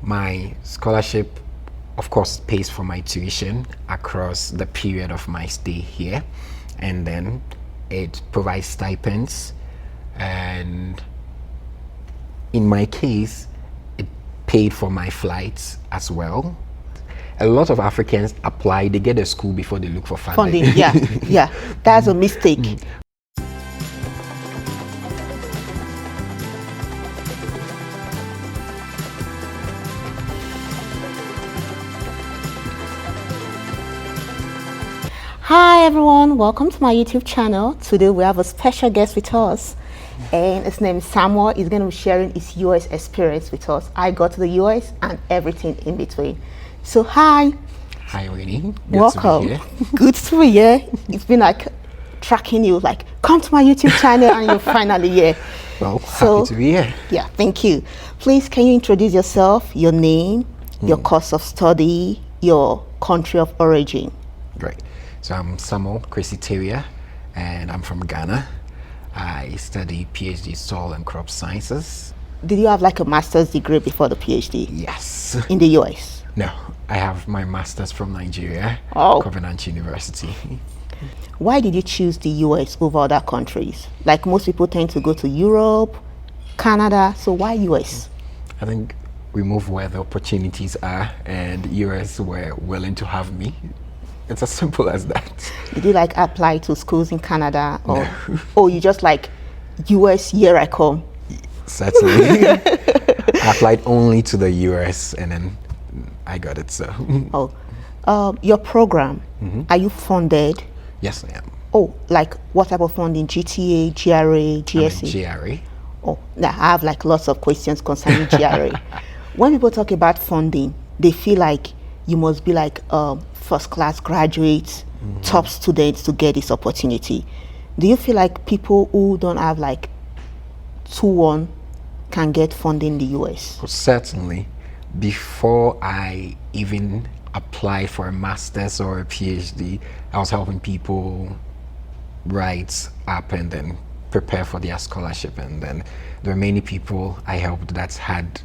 My scholarship, of course, pays for my tuition across the period of my stay here, and then it provides stipends, and in my case, it paid for my flights as well. A lot of Africans apply, they get a school before they look for funding. Yeah, that's a mistake. Hi everyone, welcome to my YouTube channel. Today we have a special guest with us, and his name is Samuel. He's going to be sharing his US experience with us. I got to the US and everything in between. So hi. Hi Winnie. Welcome. Good to be here. It's been like tracking you, like come to my YouTube channel and you're finally here. Well, happy to be here. Yeah, thank you. Please, can you introduce yourself, your name, your course of study, your country of origin? Great. So I'm Samuel Cresiteria, and I'm from Ghana. I study PhD Soil and Crop Sciences. Did you have like a master's degree before the PhD? Yes. In the US? No, I have my master's from Nigeria, Covenant University. Why did you choose the US over other countries? Like most people tend to go to Europe, Canada, so why US? I think we move where the opportunities are, and US were willing to have me. It's as simple as that. Did you like apply to schools in Canada, or no. Or you just like US, here I come? Certainly. I applied only to the US and then I got it. So. Your program, are you funded? Yes, I am. Oh, like what type of funding? GTA, GRA, GSE? GRA. Oh, I have like lots of questions concerning GRA. When people talk about funding, they feel like you must be like first class graduates, top students to get this opportunity. Do you feel like people who don't have like 2-1 can get funding in the US? Well, certainly. Before I even applied for a master's or a PhD, I was helping people write up and then prepare for their scholarship, and then there were many people I helped that had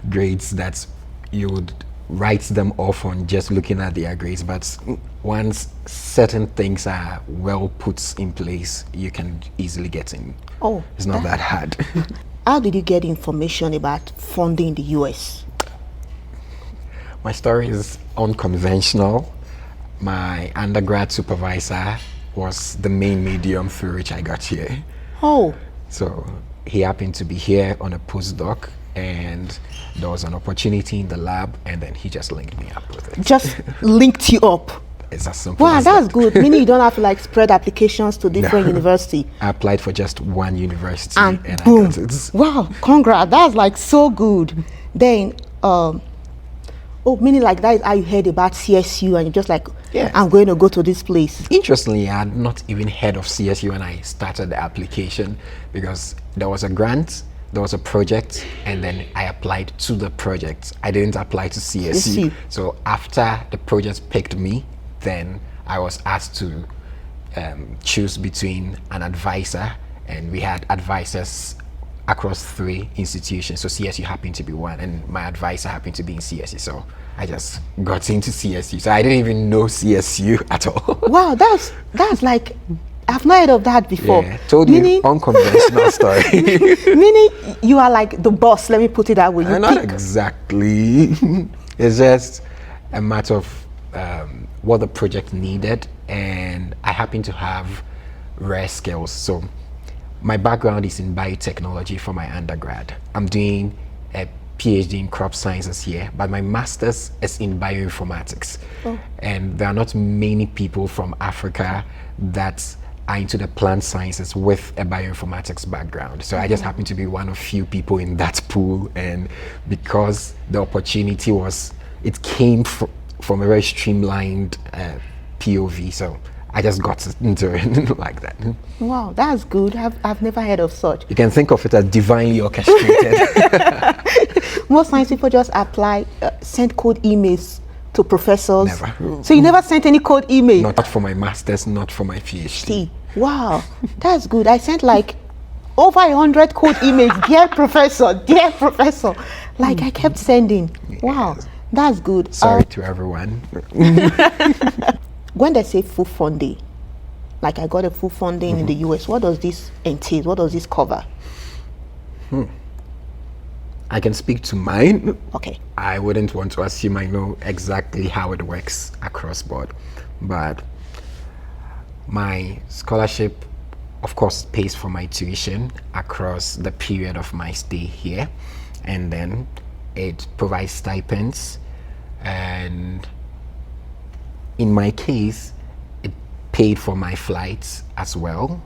grades that you would write them off on just looking at their grades, but once certain things are well put in place, you can easily get in. Oh, it's not that hard. How did you get information about funding in the US? My story is unconventional. My undergrad supervisor was the main medium through which I got here. Oh. So he happened to be here on a postdoc, and there was an opportunity in the lab, and then he just linked me up with it. Just linked you up? It's as simple as that. That's good. Meaning you don't have to like spread applications to different universities. I applied for just one university and boom. I got it. Wow, congrats. That's like so good. Then, meaning like that is how you heard about CSU and you're just like, yes, I'm going to go to this place. Interestingly, I had not even heard of CSU when I started the application, because there was a grant, there was a project, and then I applied to the project. I didn't apply to CSU. So after the project picked me, then I was asked to choose between an advisor, and we had advisors across 3 institutions. So CSU happened to be one, and my advisor happened to be in CSU. So I just got into CSU. So I didn't even know CSU at all. Wow, that's like, I've not heard of that before. Yeah, told you, unconventional story. Meaning you are like the boss, let me put it that way. Not exactly. It's just a matter of what the project needed, and I happen to have rare skills. So my background is in biotechnology for my undergrad. I'm doing a PhD in crop sciences here, but my master's is in bioinformatics. And there are not many people from Africa that are into the plant sciences with a bioinformatics background. So I just happen to be one of few people in that pool, and because the opportunity it came from a very streamlined POV, so I just got into it like that. Wow, that's good. I've never heard of such. You can think of it as divinely orchestrated. Most times people just apply, send code emails to professors. Never. So you never sent any code email? Not for my master's, not for my PhD. See, wow, that's good. I sent like over 100 cold emails. Dear professor, dear professor. Like I kept sending. Wow, that's good. Sorry to everyone. When they say full funding, like I got a full funding in the US, what does this entail? What does this cover? I can speak to mine. Okay. I wouldn't want to assume I know exactly how it works across board, but my scholarship, of course, pays for my tuition across the period of my stay here, and then it provides stipends, and in my case, it paid for my flights as well,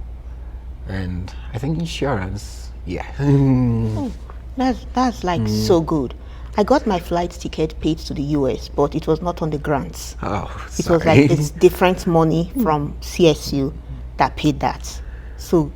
and I think insurance. Yeah. Oh, that's like so good. I got my flight ticket paid to the US, but it was not on the grants. Oh, It sorry. was like it's different money from CSU that paid that. So,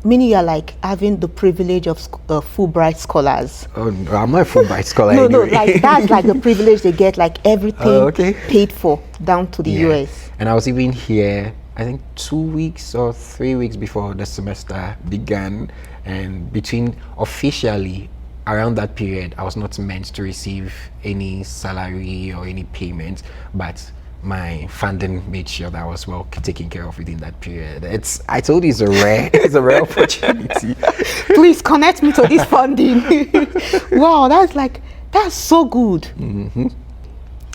meaning you're like having the privilege of Fulbright scholars. Oh, no, I'm not a Fulbright scholar No, anyway. like that's like the privilege they get, like everything okay. paid for down to the Yeah. US. And I was even here, I think 2 weeks or 3 weeks before the semester began, and between officially around that period, I was not meant to receive any salary or any payment, but my funding made sure that I was well taken care of within that period. I told you, it's a rare opportunity. Please connect me to this funding. Wow, that's so good.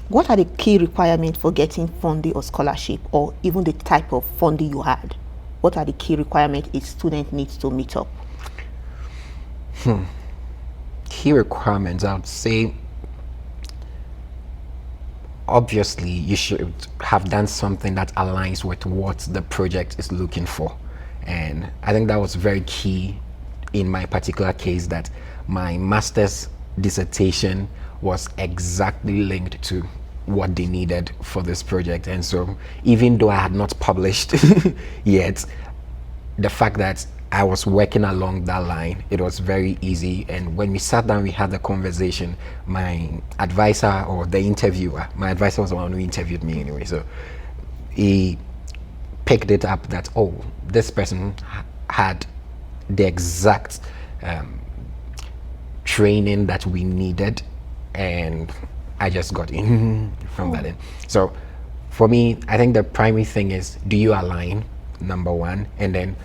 What are the key requirements for getting funding or scholarship, or even the type of funding you had? What are the key requirements a student needs to meet up? Key requirements, I would say, obviously you should have done something that aligns with what the project is looking for, and I think that was very key in my particular case, that my master's dissertation was exactly linked to what they needed for this project. And so even though I had not published yet, the fact that I was working along that line, it was very easy. And when we sat down, we had the conversation, my advisor, or the interviewer, my advisor was the one who interviewed me anyway, so he picked it up that, oh, this person had the exact training that we needed, and I just got in from that end. So for me, I think the primary thing is, do you align, number one, and then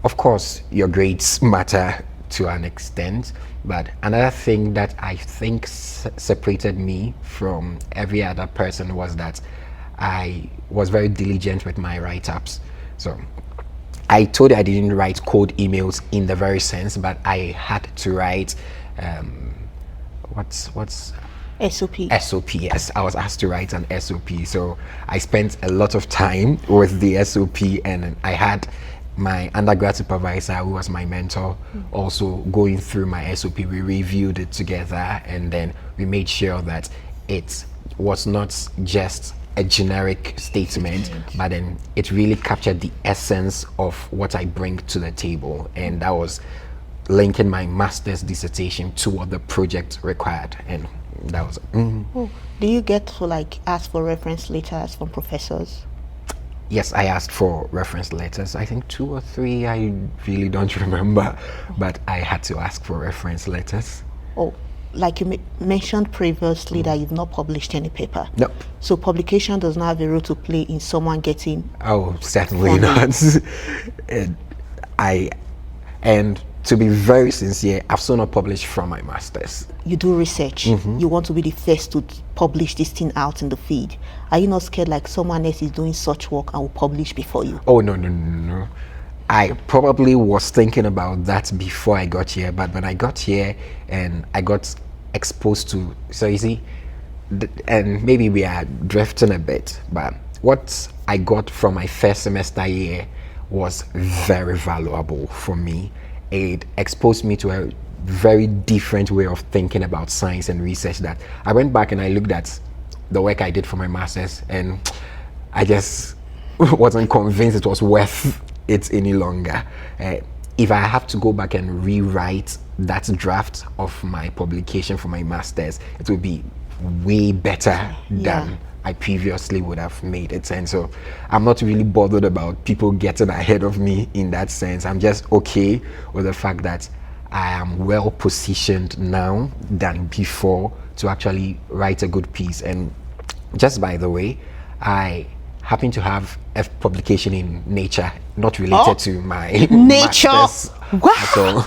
of course your grades matter to an extent, but another thing that I think separated me from every other person was that I was very diligent with my write-ups. So I told you I didn't write cold emails in the very sense, but I had to write what's SOP. SOP, yes. I was asked to write an SOP. So I spent a lot of time with the SOP, and I had my undergrad supervisor, who was my mentor, also going through my SOP. We reviewed it together, and then we made sure that it was not just a generic statement, but then it really captured the essence of what I bring to the table. And that was linking my master's dissertation to what the project required. And that was Oh, do you get to like ask for reference letters from professors? Yes, I asked for reference letters. I think 2 or 3, I really don't remember, but I had to ask for reference letters. Oh, like you mentioned previously that you've not published any paper. Nope. So publication does not have a role to play in someone getting. Oh, certainly not. And to be very sincere, I've still not published from my master's. You do research. You want to be the first to publish this thing out in the feed. Are you not scared like someone else is doing such work and will publish before you? Oh, no. I probably was thinking about that before I got here, but when I got here and I got exposed to, so you see, and maybe we are drifting a bit, but what I got from my first semester year was very valuable for me. It exposed me to a very different way of thinking about science and research, that I went back and I looked at the work I did for my master's, and I just wasn't convinced it was worth it any longer. If I have to go back and rewrite that draft of my publication for my master's, it will be way better than I previously would have made it. And so I'm not really bothered about people getting ahead of me in that sense. I'm just okay with the fact that I am well positioned now than before to actually write a good piece. And just by the way, I happen to have a publication in Nature, not related to my Nature. masters Wow. at all.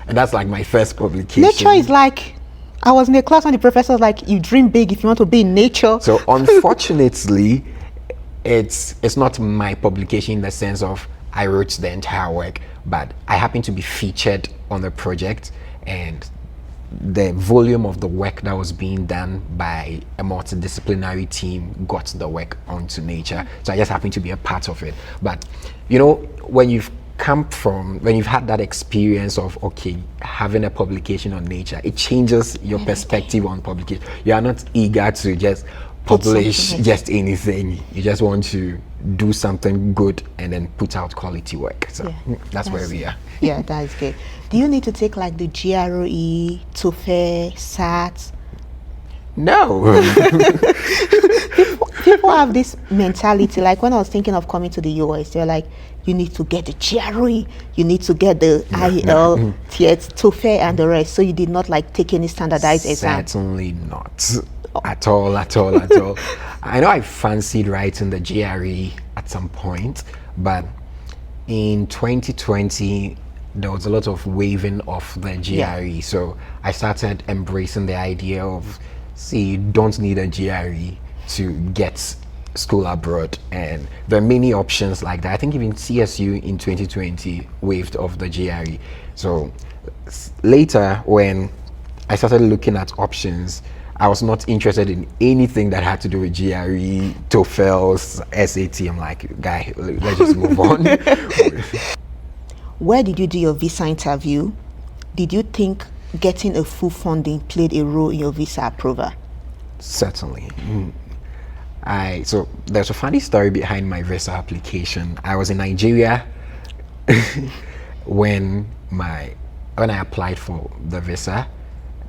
And that's like my first publication. Nature is like, I was in a class and the professor was like, you dream big if you want to be in nature. So unfortunately, it's not my publication in the sense of I wrote the entire work, but I happen to be featured on the project, and the volume of the work that was being done by a multidisciplinary team got the work onto Nature. So I just happened to be a part of it. But you know, when you've had that experience of having a publication on Nature, it changes your perspective on publication. You are not eager to just publish just anything. You just want to do something good and then put out quality work. So that's where we are. Yeah, that's good. Do you need to take like the GRE, TOEFL, SAT? No. People have this mentality. Like when I was thinking of coming to the US, they're like, you need to get the GRE, you need to get the IELTS, TOEFL, and the rest. So you did not like take any standardized exam? Certainly not. At all. I know I fancied writing the GRE at some point, but in 2020 there was a lot of waiving of the GRE. So I started embracing the idea of, you don't need a GRE to get school abroad, and there are many options like that. I think even CSU in 2020 waived off the GRE. So later, when I started looking at options, I was not interested in anything that had to do with GRE, TOEFLs, SAT. I'm like, guy, let's just move on. Where did you do your visa interview? Did you think getting a full funding played a role in your visa approval? Certainly. So there's a funny story behind my visa application. I was in Nigeria when I applied for the visa,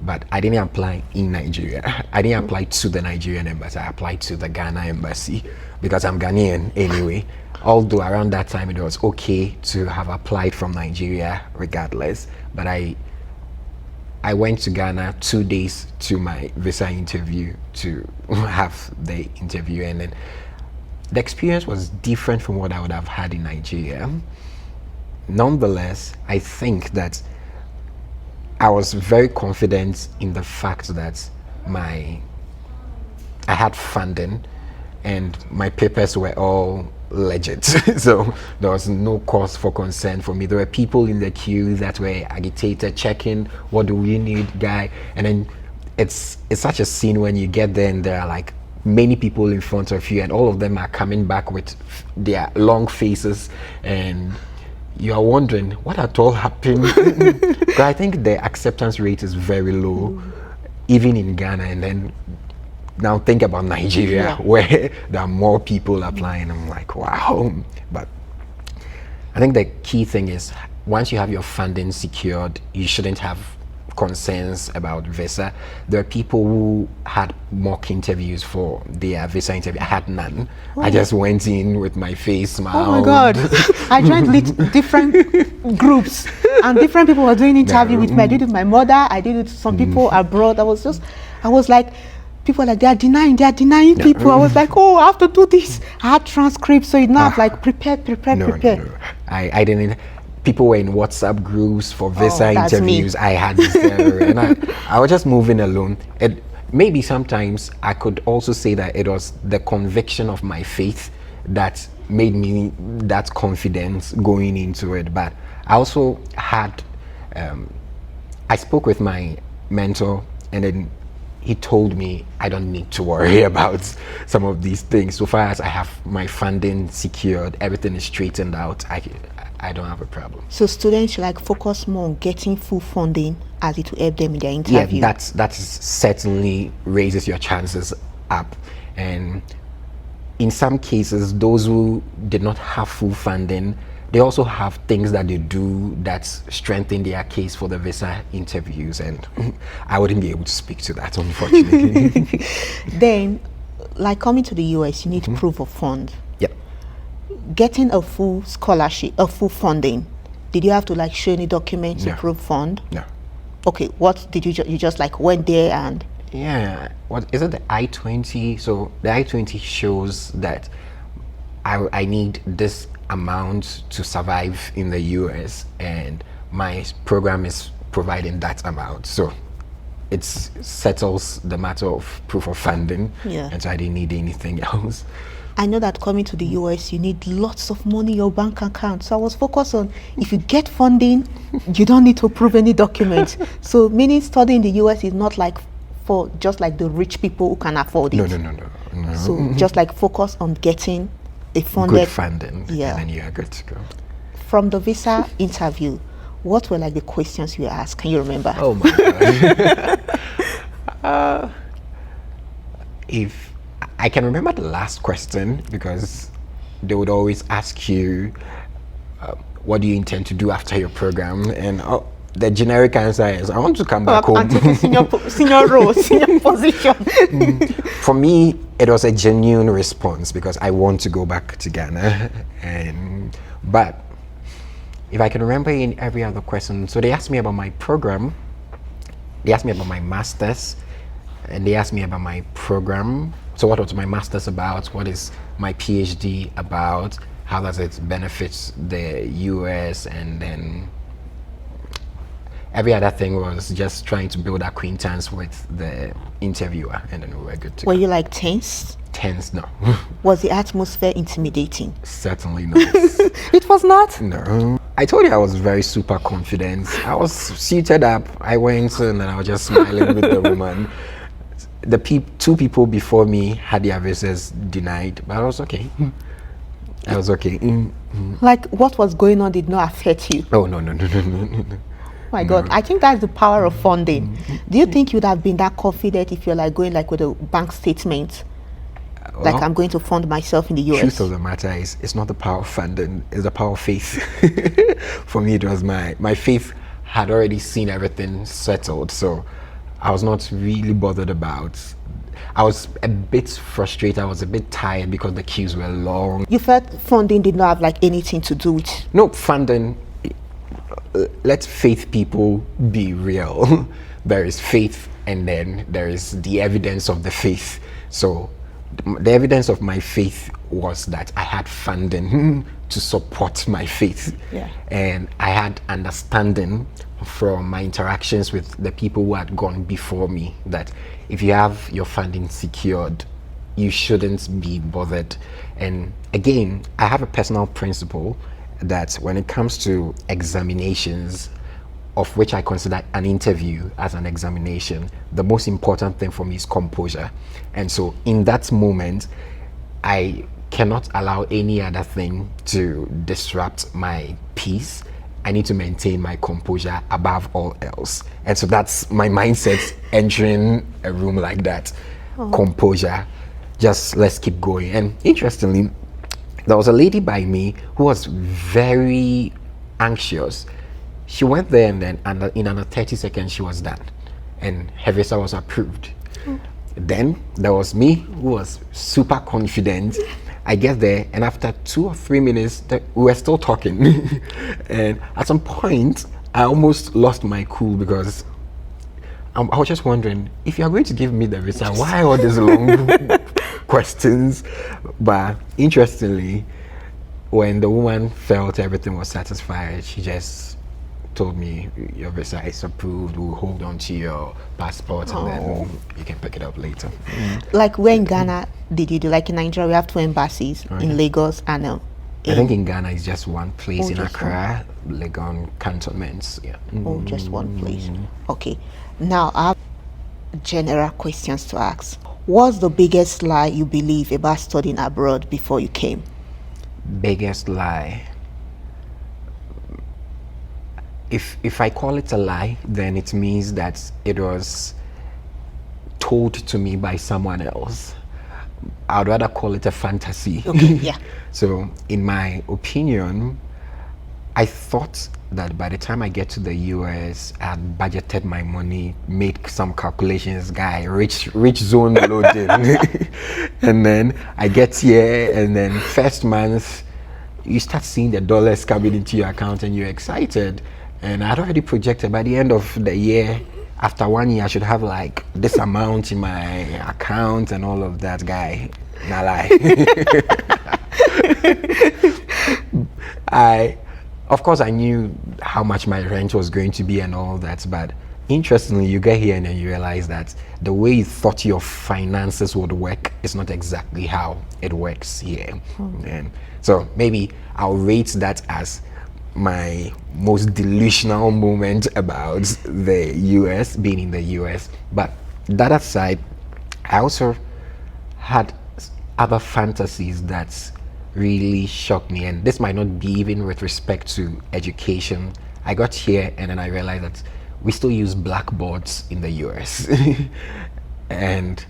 but I didn't apply in Nigeria. I didn't apply to the Nigerian embassy. I applied to the Ghana embassy because I'm Ghanaian anyway. Although around that time it was okay to have applied from Nigeria regardless, but I went to Ghana 2 days to my visa interview to have the interview, and then the experience was different from what I would have had in Nigeria. Nonetheless, I think that I was very confident in the fact that I had funding and my papers were all legit. So there was no cause for concern for me. There were people in the queue that were agitated, checking, what do we need, guy? And then it's such a scene when you get there and there are like many people in front of you and all of them are coming back with their long faces, and you are wondering what at all happened. But I think the acceptance rate is very low, even in Ghana. And then now think about Nigeria, where there are more people applying. I'm like, wow. But I think the key thing is, once you have your funding secured, you shouldn't have concerns about visa. There are people who had mock interviews for their visa interview. I had none. I just went in with my face smiled. Oh my God. I joined different groups and different people were doing interview with me. I did it with my mother. I did it with some people abroad. I was like, people are like, they are denying people. I was like, oh, I have to do this. I had transcripts, so it's not like prepare. No. I didn't. People were in WhatsApp groups for visa interviews. I had zero, and I was just moving alone. Maybe sometimes I could also say that it was the conviction of my faith that made me that confidence going into it. But I also had, I spoke with my mentor, and then he told me I don't need to worry about some of these things. So far as I have my funding secured, everything is straightened out, I don't have a problem. So students should focus more on getting full funding as it will help them in their interview. Yeah, that certainly raises your chances up. And in some cases, those who did not have full funding, they also have things that they do that strengthen their case for the visa interviews, and I wouldn't be able to speak to that, unfortunately. Then like coming to the US, you need proof of fund. Yep. Getting a full scholarship, a full funding, did you have to like show any documents to No. prove fund? No. Okay, what did you you just like went there and Yeah. What is it? The I-20. So the I-20 shows that I need this amount to survive in the US, and my program is providing that amount. So it settles the matter of proof of funding. Yeah. And so I didn't need anything else. I know that coming to the US, you need lots of money in your bank account. So I was focused on if you get funding, you don't need to prove any documents. So meaning studying in the US is not like for just like the rich people who can afford it. No. So just like focus on getting a funded. Good funding. Yeah. And then you are good to go. From the visa interview, what were like the questions you asked? Can you remember? Oh my God. If I can remember the last question, because they would always ask you, what do you intend to do after your program? And the generic answer is, I want to come back home. And take a senior role, senior position. For me, it was a genuine response because I want to go back to Ghana. But if I can remember in every other question, so they asked me about my program, they asked me about my master's, and they asked me about my program. So what was my master's about? What is my PhD about? How does it benefit the US? And then every other thing was just trying to build acquaintance with the interviewer, and then we were good to Were go. you like tense? Tense? No. Was the atmosphere intimidating? Certainly not. It was not? No. I told you I was very super confident. I was suited up. I went and then I was just smiling with the woman. The two people before me had their visas denied, but I was okay. I was okay. Like what was going on did not affect you? Oh, no. Oh my God, I think that's the power of funding. Do you think you'd have been that confident if you're like going like with a bank statement? Like Well, I'm going to fund myself in the US. truth of the matter is, it's not the power of funding, it's the power of faith. For me, it was my faith had already seen everything settled, so I was not really bothered about. I was a bit frustrated, I was a bit tired because the queues were long. You felt funding did not have like anything to do with. No, funding, let faith people be real. There is faith, and then there is the evidence of the faith. So the evidence of my faith was that I had funding to support my faith. Yeah. And I had understanding from my interactions with the people who had gone before me that if you have your funding secured, you shouldn't be bothered. And again, I have a personal principle that when it comes to examinations, of which I consider an interview as an examination, the most important thing for me is composure. And so in that moment, I cannot allow any other thing to disrupt my peace. I need to maintain my composure above all else. And so that's my mindset entering a room like that. Composure, just let's keep going. And interestingly, there was a lady by me who was very anxious. She went there and then in under 30 seconds she was done, and her visa was approved. Then there was me who was super confident. I get there, and after 2 or 3 minutes we were still talking. And at some point I almost lost my cool because I was just wondering, if you are going to give me the visa, why all these long questions? But interestingly, when the woman felt everything was satisfied, she just told me, your visa is approved, we'll hold on to your passport and then you can pick it up later. Like where in Ghana did you do? Like in Nigeria, we have 2 embassies in Lagos and I think in Ghana it's just one place, in just Accra, Legon cantonments. Yeah. Oh, just one place. Okay. Now I have general questions to ask. What's the biggest lie you believe about studying abroad before you came? Biggest lie. If I call it a lie, then it means that it was told to me by someone else. I'd rather call it a fantasy. Okay, yeah. So in my opinion, I thought that by the time I get to the US, I had budgeted my money, made some calculations, guy, rich zone loading. And then I get here, and then first month, you start seeing the dollars coming into your account and you're excited. And I'd already projected by the end of the year, after 1 year, I should have like this amount in my account and all of that, guy. Not lie. Of course, I knew how much my rent was going to be and all that, but interestingly, you get here and then you realize that the way you thought your finances would work is not exactly how it works here. And so maybe I'll rate that as my most delusional moment about the US, being in the US. But that aside, I also had other fantasies that really shocked me, and this might not be even with respect to education. I got here and then I realized that we still use blackboards in the US. And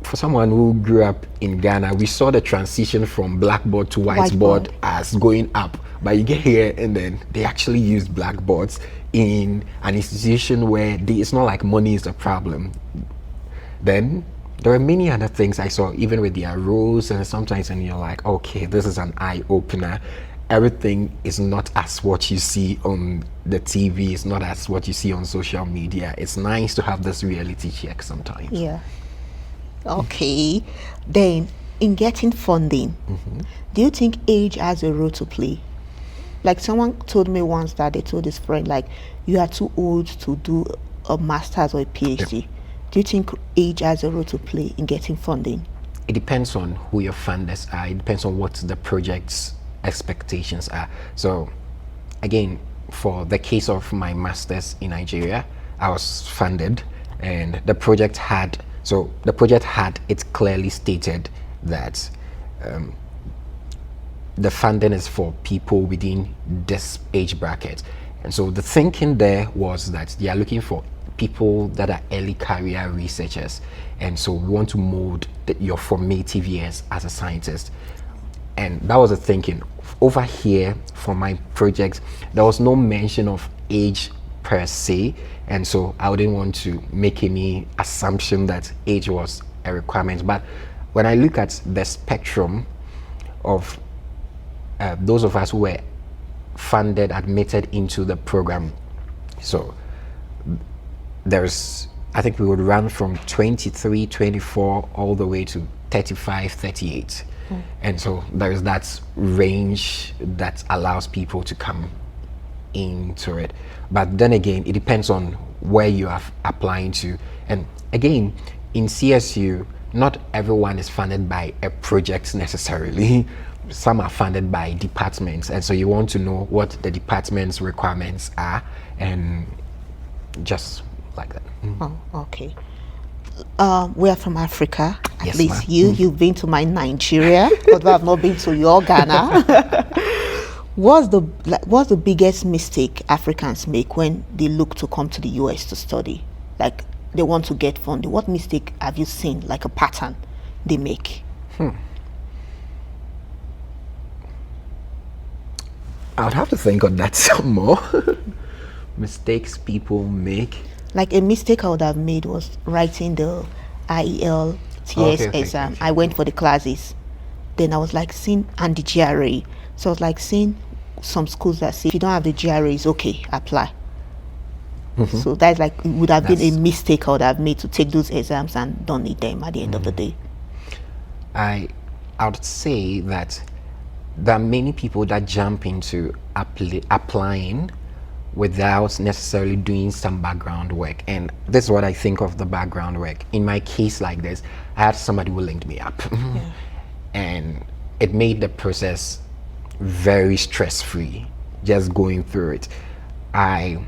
for someone who grew up in Ghana, we saw the transition from blackboard to whiteboard as going up. But you get here and then they actually use blackboards in an institution where it's not like money is a problem. Then there were many other things I saw, even with their rules, and sometimes and you're like, okay, this is an eye-opener. Everything is not as what you see on the TV, it's not as what you see on social media. It's nice to have this reality check sometimes. Yeah. Okay. Then, in getting funding, do you think age has a role to play? Like someone told me once that they told his friend, like, you are too old to do a master's or a PhD. Yep. Do you think age has a role to play in getting funding? It depends on who your funders are. It depends on what the project's expectations are. So again, for the case of my master's in Nigeria, I was funded, and the project had it clearly stated that the funding is for people within this age bracket. And so the thinking there was that they are looking for people that are early career researchers, and so we want to mold your formative years as a scientist. And that was the thinking. Over here for my project, there was no mention of age per se, and so I wouldn't want to make any assumption that age was a requirement. But when I look at the spectrum of those of us who were funded, admitted into the program, so I think we would run from 23, 24 all the way to 35, 38. And so there's that range that allows people to come into it. But then again, it depends on where you are applying to. And again, in CSU, not everyone is funded by a project necessarily. Some are funded by departments. And so you want to know what the department's requirements are, and just like that. Oh, okay. We are from Africa. At Yes, least ma'am. you've been to my Nigeria, although I've not been to your Ghana. What's the biggest mistake Africans make when they look to come to the US to study? Like they want to get funding. What mistake have you seen, like a pattern they make? I would have to think on that some more. Mistakes people make. Like a mistake I would have made was writing the IELTS exam. I went for the classes. Then I was like seeing, and the GRE. So I was like seeing some schools that say if you don't have the GRE, it's okay, apply. So that's like, it would have been a mistake I would have made to take those exams and don't need them at the end of the day. I would say that there are many people that jump into applying without necessarily doing some background work. And this is what I think of the background work. In my case like this, I had somebody who linked me up. And it made the process very stress-free, just going through it. I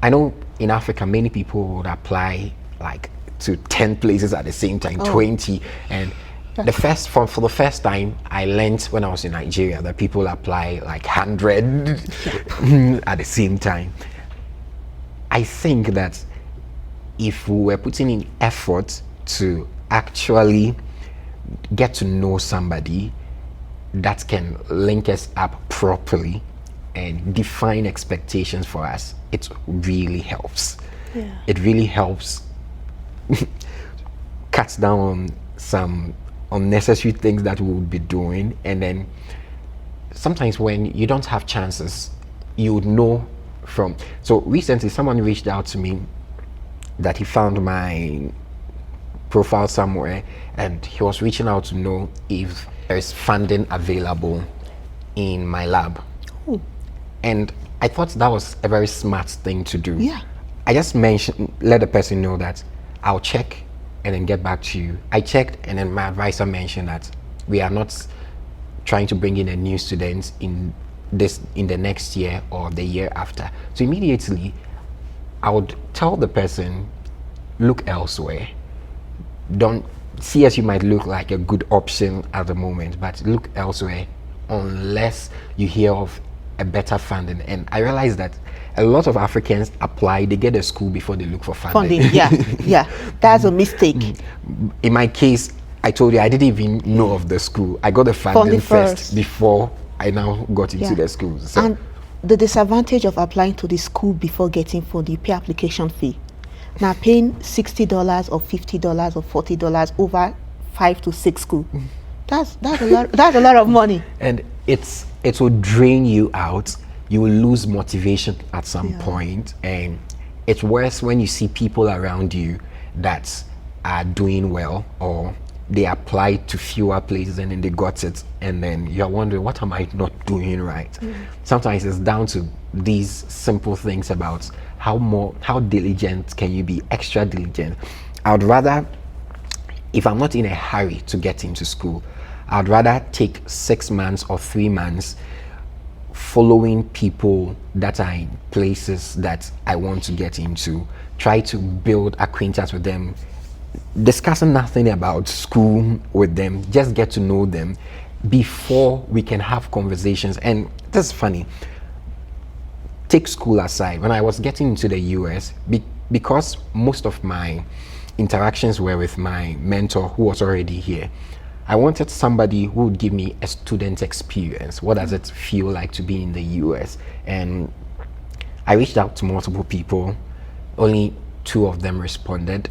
know in Africa, many people would apply like to 10 places at the same time, 20. And for the first time, I learned when I was in Nigeria that people apply like 100 at the same time. I think that if we were putting in effort to actually get to know somebody that can link us up properly and define expectations for us, it really helps. Yeah. It really helps cut down on some unnecessary things that we would be doing. And then sometimes when you don't have chances, you would know from. So recently someone reached out to me that he found my profile somewhere, and he was reaching out to know if there is funding available in my lab. Oh. And I thought that was a very smart thing to do. Yeah. I just let the person know that I'll check and then get back to you. I checked, and then my advisor mentioned that we are not trying to bring in a new student in the next year or the year after. So immediately I would tell the person, look elsewhere. Don't CSU might look like a good option at the moment, but look elsewhere unless you hear of a better funding. And I realized that a lot of Africans apply, they get a school before they look for funding. Yeah, that's a mistake. In my case, I told you I didn't even know of the school. I got the funding first before I now got into the school. So. And the disadvantage of applying to the school before getting funding, you pay application fee. Now paying $60 or $50 or $40 over 5 to 6 schools. That's a lot. That's a lot of money. And it will drain you out. You will lose motivation at some point, and it's worse when you see people around you that are doing well, or they applied to fewer places and then they got it, and then you're wondering, what am I not doing right? Sometimes it's down to these simple things about how diligent can you be, extra diligent. I would rather, if I'm not in a hurry to get into school, I'd rather take 6 months or 3 months following people that are in places that I want to get into, try to build acquaintance with them, discussing nothing about school with them, just get to know them before we can have conversations. And that's funny. Take school aside, when I was getting into the US, because most of my interactions were with my mentor who was already here, I wanted somebody who would give me a student experience. What does it feel like to be in the US? And I reached out to multiple people. Only 2 of them responded.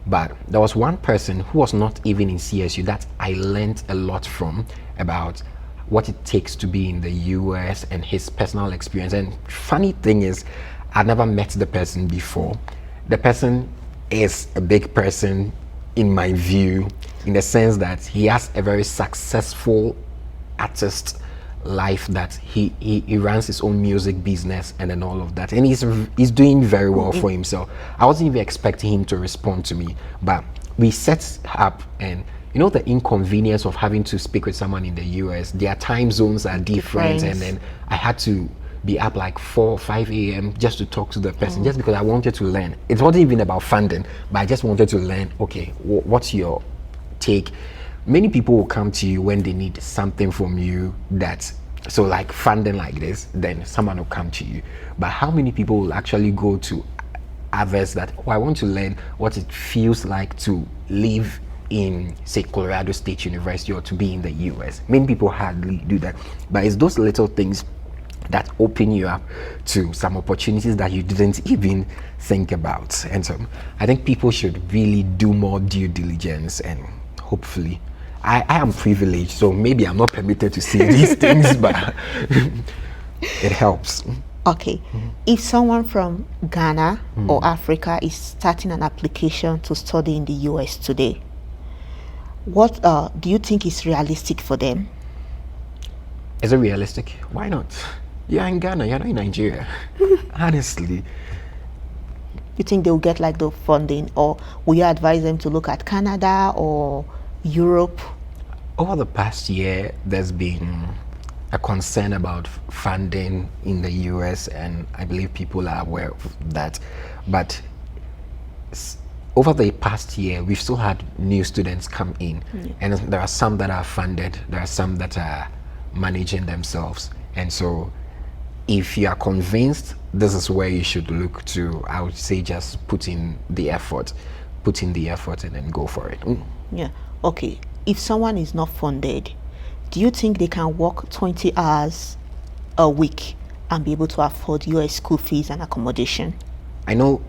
But there was one person who was not even in CSU that I learned a lot from about what it takes to be in the US and his personal experience. And funny thing is, I'd never met the person before. The person is a big person in my view, in the sense that he has a very successful artist life, that he runs his own music business and then all of that, and he's doing very well for himself. I wasn't even expecting him to respond to me, but we set up, and you know the inconvenience of having to speak with someone in the US, their time zones are different. And then I had to be up like 4 or 5 a.m. just to talk to the person, just because I wanted to learn. It wasn't even about funding, but I just wanted to learn, okay, what's your take? Many people will come to you when they need something from you, so like funding like this, then someone will come to you. But how many people will actually go to others that, I want to learn what it feels like to live in, say, Colorado State University, or to be in the US? Many people hardly do that. But it's those little things that open you up to some opportunities that you didn't even think about. And so I think people should really do more due diligence, and hopefully, I am privileged, so maybe I'm not permitted to say these things, but it helps. Okay. If someone from Ghana or Africa is starting an application to study in the US today, what do you think is realistic for them? Is it realistic? Why not? You're in Ghana, you're not in Nigeria. Honestly. You think they'll get like the funding, or will you advise them to look at Canada or Europe? Over the past year, there's been a concern about funding in the US, and I believe people are aware of that. But over the past year, we've still had new students come in, and there are some that are funded, there are some that are managing themselves. And so if you are convinced this is where you should look to, I would say just put in the effort and then go for it. Yeah. Okay. If someone is not funded, do you think they can work 20 hours a week and be able to afford your school fees and accommodation? I know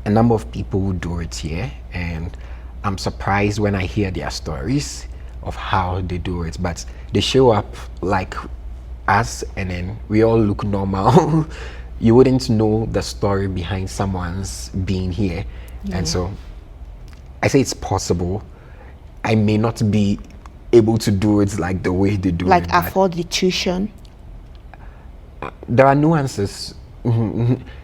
a number of people who do it here, and I'm surprised when I hear their stories of how they do it. But they show up like us, and then we all look normal. You wouldn't know the story behind someone's being here. And so I say it's possible. I may not be able to do it like the way they do Like it. But afford the tuition? there are nuances.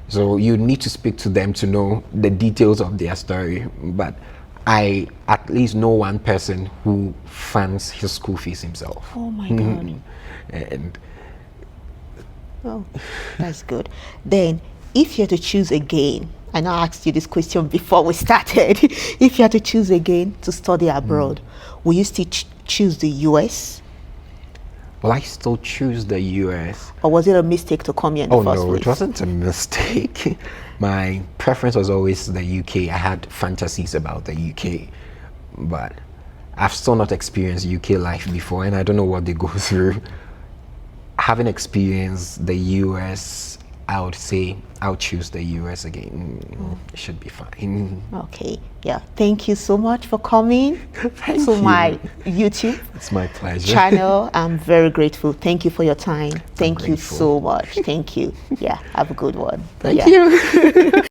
So you need to speak to them to know the details of their story. But I at least know one person who funds his school fees himself. Oh my God. And Oh, that's good. Then, if you had to choose again, I know I asked you this question before we started. If you had to choose again to study abroad, will you still choose the US? well, I still choose the US. Or was it a mistake to come here in the Oh first no, place? it wasn't a mistake. My preference was always the UK. I had fantasies about the UK, but I've still not experienced UK life before, and I don't know what they go through. Having experienced the US, I would say I'll choose the US again. It should be fine. Okay, yeah. Thank you so much for coming Thank to you. my YouTube It's my pleasure. channel. I'm very grateful. Thank you for your time. Thank you grateful. so much. Thank you. Yeah, have a good one. Thank Yeah. you.